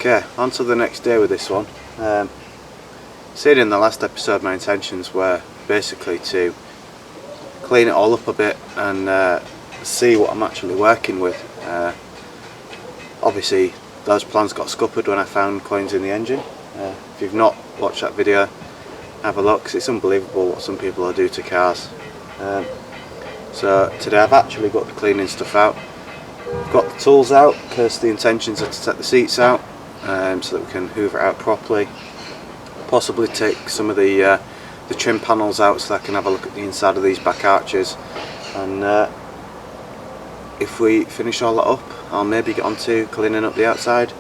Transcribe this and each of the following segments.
Okay, on to the next day with this one. Said in the last episode my intentions were basically to clean it all up a bit and see what I'm actually working with. Obviously those plans got scuppered when I found coins in the engine. If you've not watched that video, have a look, 'cause it's unbelievable what some people do to cars. So today I've actually got the cleaning stuff out. I've got the tools out because the intentions are to take the seats out so that we can hoover it out properly. Possibly take some of the trim panels out so that I can have a look at the inside of these back arches, and if we finish all that up, I'll maybe get on to cleaning up the outside,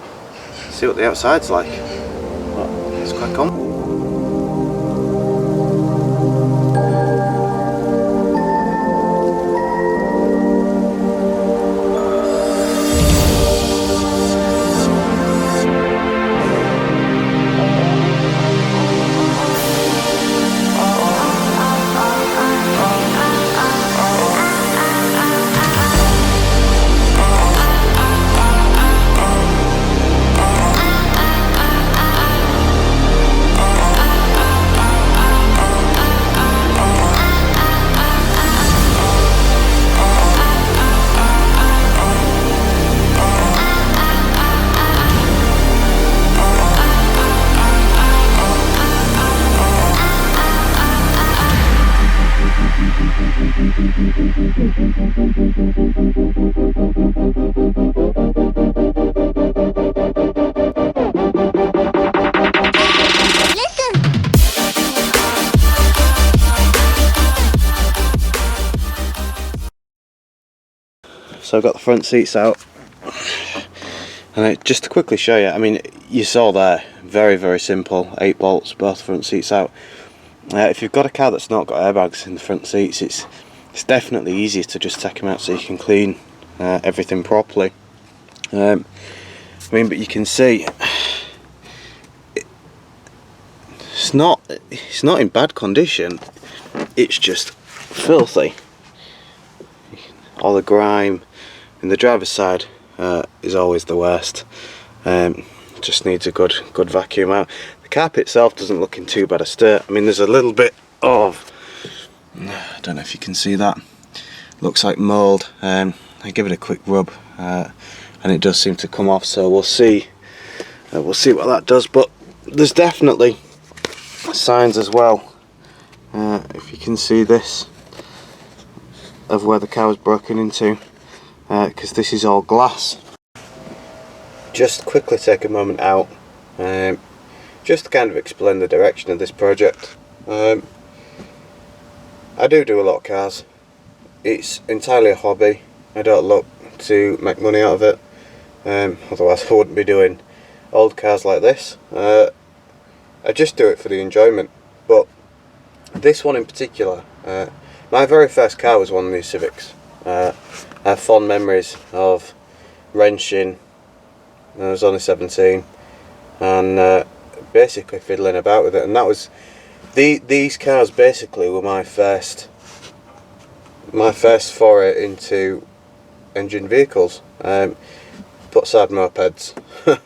see what the outside's like. But let's crack on. So I've got the front seats out, and just to quickly show you, I mean, you saw there, very simple, 8 bolts, both front seats out. If you've got a car that's not got airbags in the front seats, it's definitely easier to just take them out so you can clean everything properly. I mean, but you can see it's not in bad condition. It's just filthy. All the grime in the driver's side is always the worst. Just needs a good vacuum out. The carpet itself doesn't look in too bad a state. I mean, there's a little bit of, I don't know if you can see that, looks like mould. I give it a quick rub and it does seem to come off, so we'll see what that does. But there's definitely signs as well, if you can see this, of where the car was broken into, because this is all glass. Just quickly take a moment out just to kind of explain the direction of this project. I do a lot of cars. It's entirely a hobby. I don't look to make money out of it, otherwise I wouldn't be doing old cars like this. I just do it for the enjoyment. But this one in particular, my very first car was one of these Civics. I have fond memories of wrenching when I was only 17 and basically fiddling about with it, and that was these cars basically were my first foray into engine vehicles. Put aside mopeds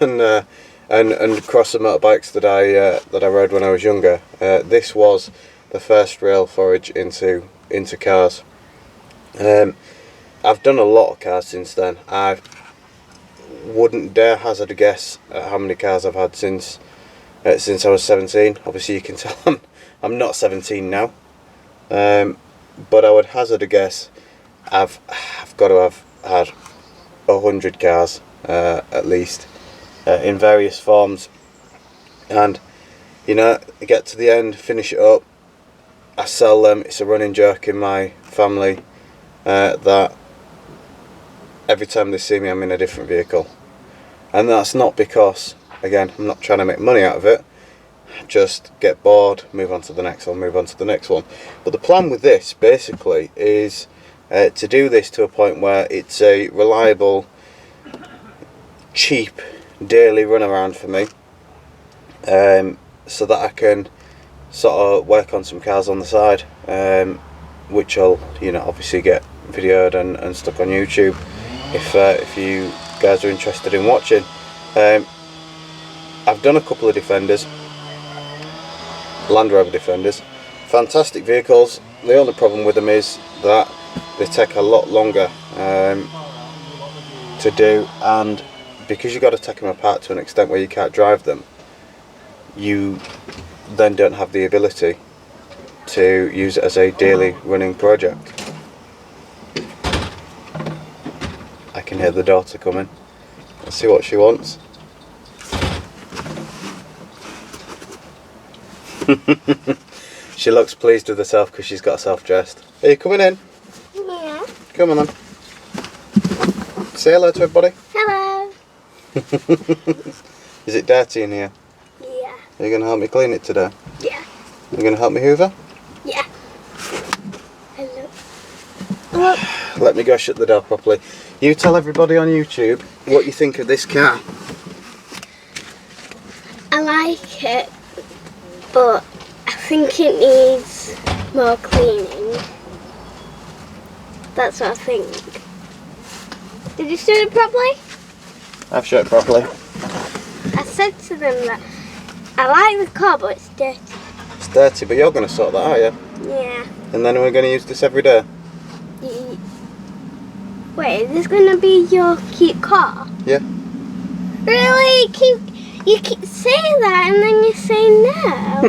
and crosser motorbikes that I rode when I was younger. This was the first real forage into cars. I've done a lot of cars since then. I wouldn't dare hazard a guess at how many cars I've had since I was 17. Obviously you can tell I'm not 17 now, but I would hazard a guess I've got to have had 100 cars at least, in various forms. And you know, I get to the end, finish it up, I sell them. It's a running joke in my family that every time they see me I'm in a different vehicle, and that's not because, again, I'm not trying to make money out of it. Just get bored, move on to the next one, move on to the next one. But the plan with this basically is to do this to a point where it's a reliable, cheap daily run around for me, so that I can sort of work on some cars on the side, which I'll, you know, obviously get videoed and stuck on YouTube if you guys are interested in watching. I've done a couple of Defenders, Land Rover Defenders, fantastic vehicles. The only problem with them is that they take a lot longer to do, and because you've got to take them apart to an extent where you can't drive them, you then don't have the ability to use it as a daily running project. I can hear the daughter coming. Let's see what she wants. She looks pleased with herself because she's got herself dressed. Are you coming in? Yeah. Come on then. Say hello to everybody. Hello. Is it dirty in here? Yeah. Are you going to help me clean it today? Yeah. Are you going to help me hoover? Yeah. Hello. Look. Let me go shut the door properly. You tell everybody on YouTube what you think of this car. I like it, but I think it needs more cleaning. That's what I think. Did you show it properly? I've shut it properly. I said to them that I like the car, but it's dirty. It's dirty, but you're going to sort that out, yeah? Yeah. And then we're going to use this every day? Wait, is this going to be your cute car? Yeah. Really? You keep saying that and then you say no.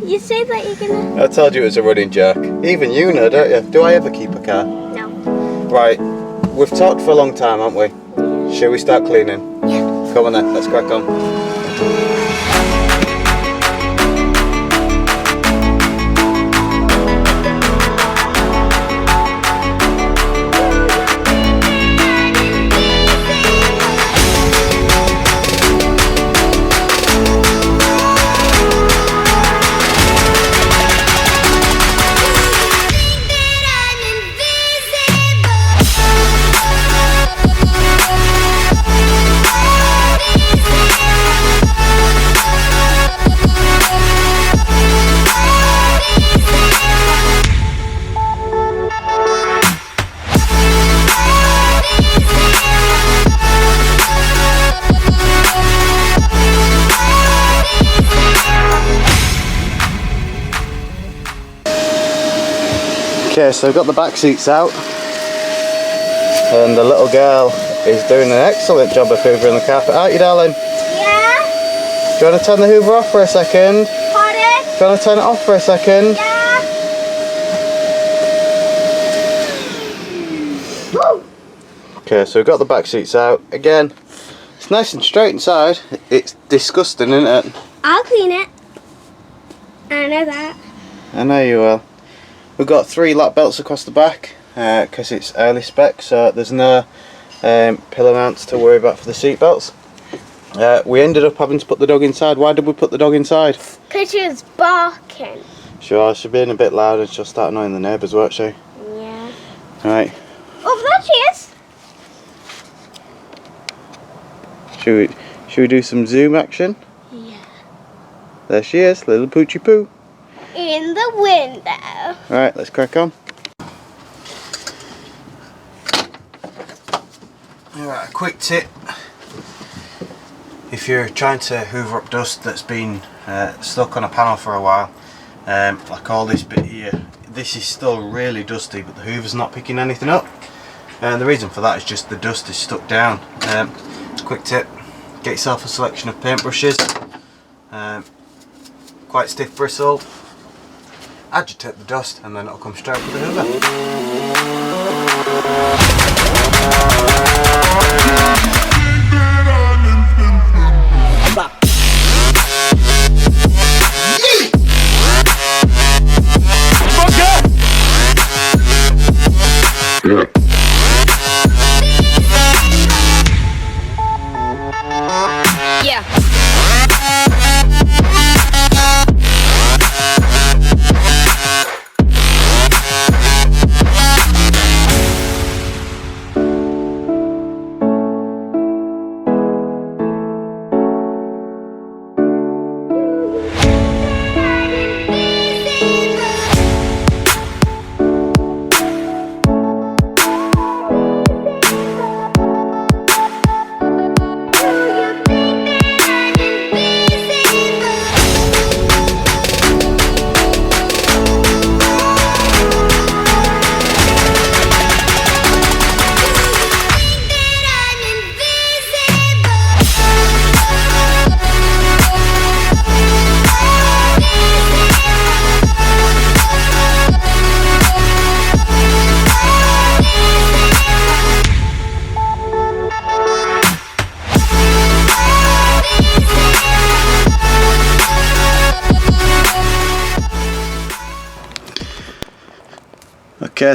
You say that you're going to... I told you it was a running joke. Even you know, don't you? Do I ever keep a car? No. Right, we've talked for a long time, haven't we? Shall we start cleaning? Yeah. Come on then, let's crack on. Okay, so I've got the back seats out, and the little girl is doing an excellent job of hoovering the carpet, aren't you, darling? Yeah? Do you want to turn the hoover off for a second? Pardon? Do you want to turn it off for a second? Yeah. Woo. Okay, so we've got the back seats out. Again, it's nice and straight inside. It's disgusting, isn't it? I'll clean it. I know that. I know you will. We've got 3 lap belts across the back because it's early spec, so there's no pillow mounts to worry about for the seat belts. We ended up having to put the dog inside. Why did we put the dog inside? Because she was barking. Sure, she's being a bit loud and she'll start annoying the neighbours, won't she? Yeah. Right. Oh, there she is. Should we do some zoom action? Yeah. There she is, little poochie poo. In the window. Alright, let's crack on. Alright, a quick tip. If you're trying to hoover up dust that's been stuck on a panel for a while, like all this bit here, this is still really dusty, but the hoover's not picking anything up. And the reason for that is just the dust is stuck down. Quick tip, get yourself a selection of paintbrushes, quite stiff bristle, agitate the dust and then it'll come straight up with the hoover.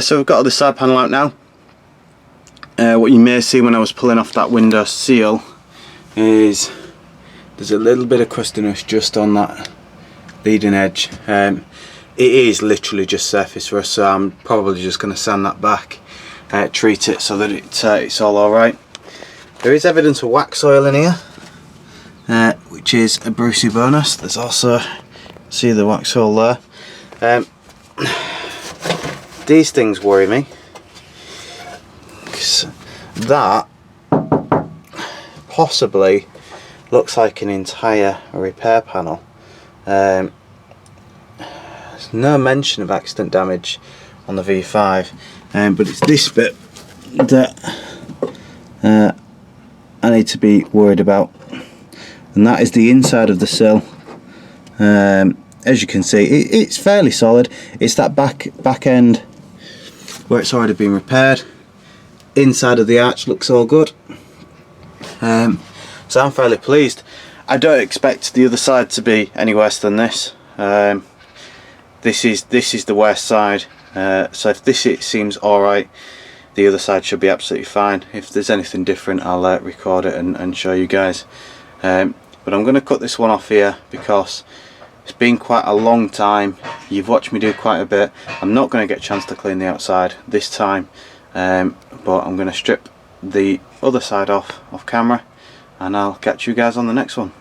So we've got the side panel out now. What you may see when I was pulling off that window seal is there's a little bit of crustiness just on that leading edge. It is literally just surface rust, so I'm probably just going to sand that back, treat it so that it's all alright. There is evidence of wax oil in here, which is a Brucey bonus. There's also, see the wax oil there. These things worry me, because that possibly looks like an entire repair panel. There's no mention of accident damage on the V5, but it's this bit that I need to be worried about, and that is the inside of the sill. As you can see, it's fairly solid. It's that back end where it's already been repaired. Inside of the arch looks all good, so I'm fairly pleased. I don't expect the other side to be any worse than this. This is the worst side, so if this seems alright, the other side should be absolutely fine. If there's anything different, I'll record it and show you guys. But I'm going to cut this one off here because it's been quite a long time. You've watched me do quite a bit. I'm not going to get a chance to clean the outside this time, but I'm going to strip the other side off camera, and I'll catch you guys on the next one.